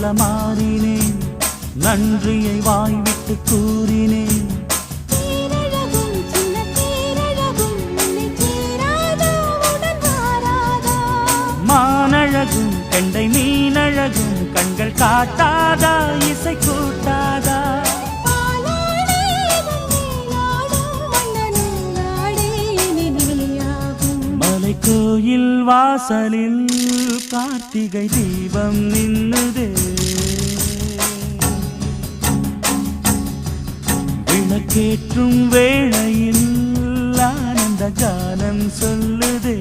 போல மாறினேன், நன்றியை வாய்விட்டு கூறினேன். மானழகும் கெண்டை மீனழகும் கண்கள் காட்டாதா, இசை கூட்டாதா? மலை கோயில் வாசலில் கார்த்திகை தீபம் நின்னுதே, விளக்கேற்றும் வேளையில் ஆனந்த கானம் சொல்லுதே.